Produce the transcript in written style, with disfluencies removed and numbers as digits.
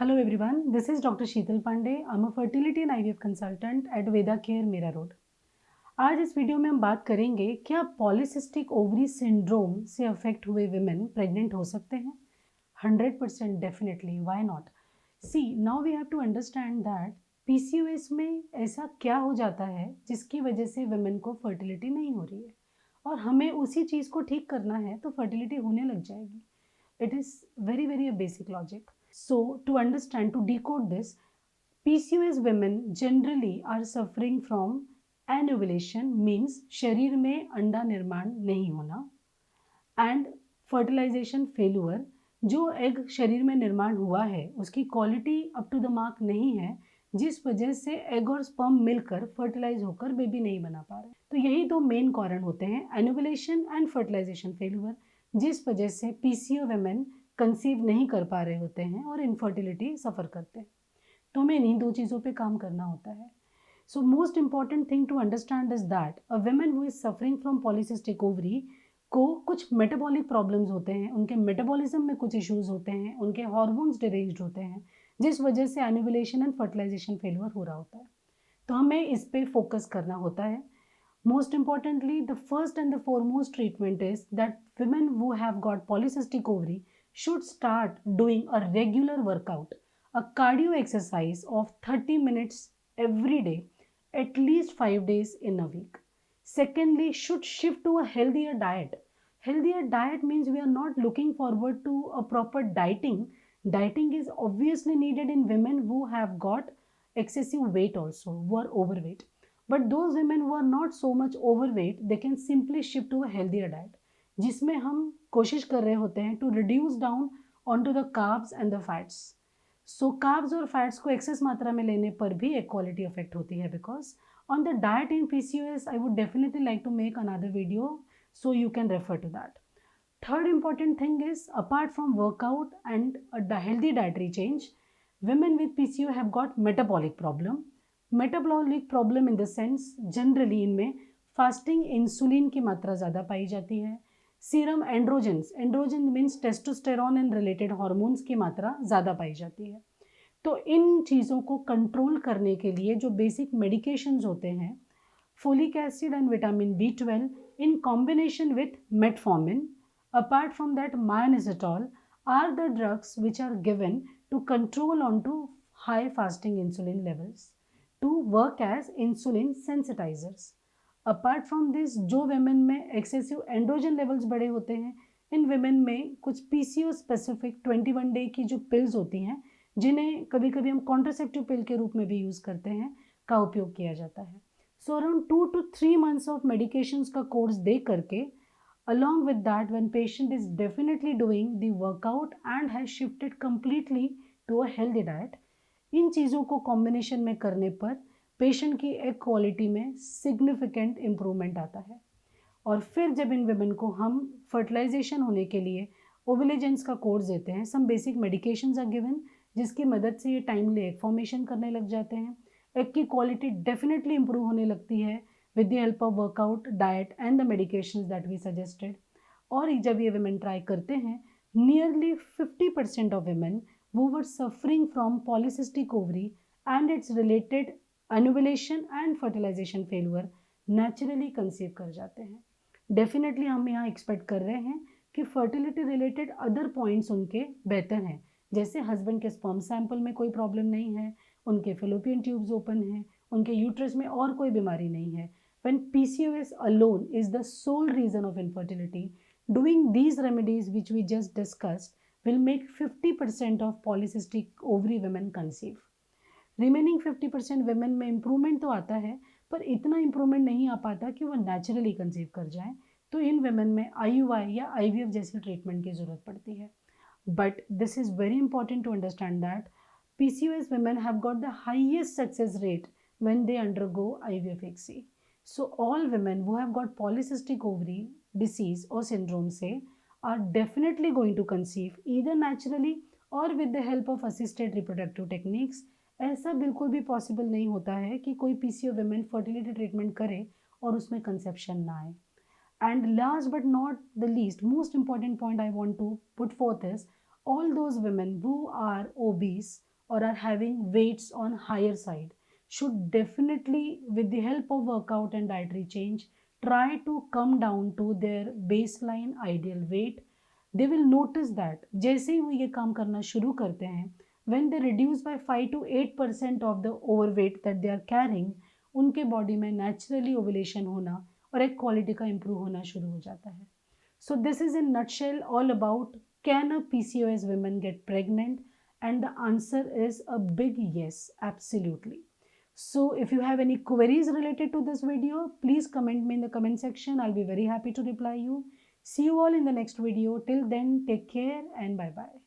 Hello everyone, this is Dr. Sheetal Pandey. I'm a fertility and IVF consultant at Veda Care, Mira Road. आज इस video में हम बात करेंगे क्या पॉलीसिस्टिक ओवरी सिंड्रोम से अफेक्ट हुए विमेन प्रेग्नेंट हो सकते हैं? 100% definitely, why not? See now we have to understand that PCOS में ऐसा क्या हो जाता है जिसकी वजह से विमेन को फर्टिलिटी नहीं हो रही है और हमें उसी चीज़ को ठीक करना है तो फर्टिलिटी होने लग जाएगी. It is very a basic logic. So to understand, to decode this, PCOS women generally are suffering from anovulation, means शरीर में अंडा निर्माण नहीं होना, एंड फर्टिलाइजेशन फेल्यूर, जो एग शरीर में निर्माण हुआ है उसकी quality up to the mark नहीं है, जिस वजह से एग और स्पर्म मिलकर फर्टिलाइज होकर बेबी नहीं बना पा रहे. तो यही दो मेन कारण होते हैं, एनोवुलेशन एंड फर्टिलाइजेशन फेल्यूर, जिस वजह से पीसीओ वुमेन कंसीव नहीं कर पा रहे होते हैं और इनफर्टिलिटी सफ़र करते हैं. तो हमें इन्हीं दो चीज़ों पे काम करना होता है. So most important thing to understand is that a women who is suffering from polycystic ovary को कुछ मेटाबॉलिक प्रॉब्लम्स होते हैं, उनके मेटाबॉलिज्म में कुछ इश्यूज होते हैं, उनके हार्मोन्स डिरेंज्ड होते हैं, जिस वजह से एनिवुलेशन एंड फर्टिलाइजेशन फेलियर हो रहा होता है. तो हमें इस पे फोकस करना होता है. Most importantly, the first and the foremost treatment is that women who have got polycystic ovary should start doing a regular workout, a cardio exercise of 30 minutes every day, at least 5 days in a week. Secondly, should shift to a healthier diet. Healthier diet means we are not looking forward to a proper dieting. Dieting is obviously needed in women who have got excessive weight also, who are overweight. But those women who are not so much overweight, they can simply shift to a healthier diet, जिसमें हम कोशिश कर रहे होते हैं to reduce down onto the carbs and the fats. So carbs और fats को access मात्रा में लेने पर भी एक क्वालिटी अफेक्ट होती है, because on the diet in PCOS I would definitely like to make another video, so you can refer to that. Third important thing is, apart from workout and a healthy dietary change, women with PCO have got metabolic problem. Metabolic problem in the sense, generally इनमें fasting insulin की मात्रा ज़्यादा पाई जाती है, serum androgens, androgen means testosterone and related hormones की मात्रा ज़्यादा पाई जाती है. तो इन चीज़ों को कंट्रोल करने के लिए जो बेसिक मेडिकेशंस होते हैं, folic acid and vitamin B12 in combination with metformin, apart from that myonisotol, are the drugs which are given to control onto high fasting insulin levels, to work as insulin sensitizers. Apart from this, जो women में excessive androgen levels बड़े होते हैं, इन women में कुछ PCO specific 21 day की जो pills होती हैं, जिन्हें कभी कभी हम कॉन्ट्रासेप्टिव पिल के रूप में भी यूज़ करते हैं, का उपयोग किया जाता है. So around 2 to 3 months of medications का कोर्स दे करके, along with that, when patient is definitely doing the workout and has shifted completely to a healthy diet, इन चीज़ों को कॉम्बिनेशन में करने पर पेशेंट की एक क्वालिटी में सिग्निफिकेंट इम्प्रूवमेंट आता है. और फिर जब इन विमेन को हम फर्टिलाइजेशन होने के लिए ओविलेजेंस का कोर्स देते हैं, some basic medications are given, जिसकी मदद से ये टाइमली एग फॉर्मेशन करने लग जाते हैं. एग की क्वालिटी डेफिनेटली इंप्रूव होने लगती है with the help of workout, diet and the medications that we suggested. और जब ये विमेन ट्राई करते हैं, nearly 50% of women who were suffering from polycystic ovary and its related anovulation and fertilization failure naturally conceive कर जाते हैं. Definitely हम यहाँ एक्सपेक्ट कर रहे हैं कि फर्टिलिटी रिलेटेड अदर पॉइंट्स उनके बेहतर हैं, जैसे हस्बैंड के स्पर्म सैंपल में कोई प्रॉब्लम नहीं है, उनके फेलोपियन ट्यूब्स ओपन हैं, उनके यूट्रस में और कोई बीमारी नहीं है. When PCOS alone is the sole reason of infertility, doing these remedies which we just discussed will make 50% of polycystic ovary women conceive. Remaining 50% women में इम्प्रूवमेंट तो आता है, पर इतना इम्प्रूवमेंट नहीं आ पाता कि वो नेचुरली कंसीव कर जाएं. तो इन women में IUI या IVF जैसी ट्रीटमेंट की ज़रूरत पड़ती है. But this is very important to understand that PCOS women have got the highest success rate when they undergo IVF-XC. So all women who have got polycystic ovary disease or syndrome say are definitely going to conceive either naturally or with the help of assisted reproductive techniques. ऐसा बिल्कुल भी possible नहीं होता है कि कोई PCO women fertility treatment करे और उसमें कंसेप्शन ना आए. And last but not the least, most important point I want to put forth is all those women who are obese or are having weights on higher side should definitely, with the help of workout and dietary change, try to come down to their baseline ideal weight. They will notice that जैसे ही वो ये काम करना शुरू करते हैं, when they reduce by 5 to 8% of the overweight that they are carrying, उनके body में नेचुरली ओवुलेशन होना और एक क्वालिटी का इम्प्रूव होना शुरू हो जाता है. So this is in nutshell all about, can a PCOS women get pregnant? And the answer is a big yes, absolutely. So if you have any queries related to this video, please comment me in the comment section. I'll be very happy to reply you. See you all in the next video. Till then, take care and bye bye.